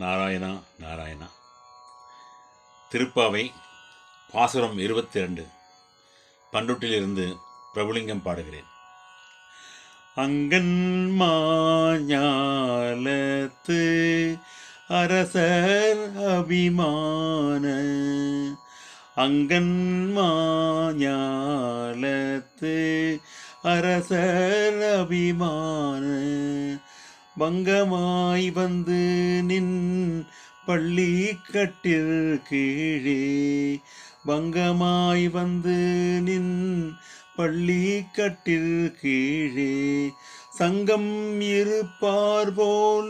நாராயணா நாராயணா. திருப்பாவை பாசுரம் 22. பண்ருட்டிலிருந்து பிரபுலிங்கம் பாடுகிறேன். அங்கன் மாஞாலத்து அரசர் அபிமான, அங்கன் மாஞாலத்து அரசர் அபிமான, பங்கமாய் வந்து நின் பள்ளி கட்டில் கீழே, பங்கமாய் வந்து நின் பள்ளி கட்டில் கீழே, சங்கம் இருப்பார் போல்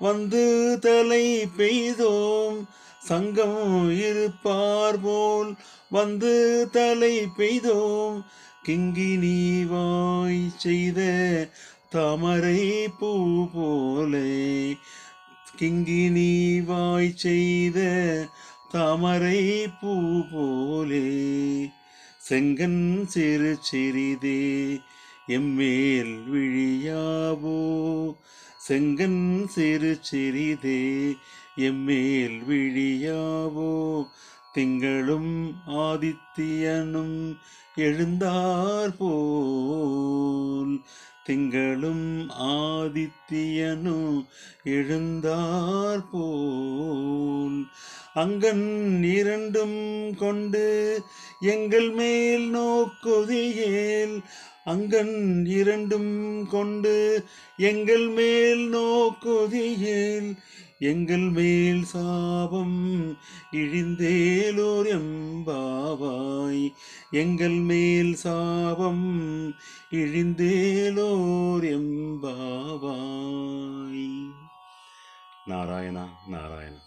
வந்து தலை பெய்தோம், சங்கம் இருப்பார் போல் வந்து தலை பெய்தோம், கிங்கினி வாய் செய்த தாமரை பூ போலே, கிங்கினி வாய் செய்த தாமரை பூ போலே, செங்கன் சிறு சிறிதே எம்மேல் விழியாவோ, செங்கன் சிறு சிறிதே எம்மேல் விழியாவோ, திங்களும் ஆதித்யனும் எழுந்தார் போல், திங்களும் ஆதித்யனும் எழுந்தார் போல், அங்கன் இரண்டும் கொண்டு எங்கள் மேல் நோக்குதியேல், அங்கன் இரண்டும் கொண்டு எங்கள் மேல் நோக்குதியேல், எங்கள் மேல் சாபம் இழிந்தேலோர் எம்பாவாய், எங்கள் மேல் சாபம் இழிந்தேலோர் எம்பாவாய். நாராயணா நாராயணா.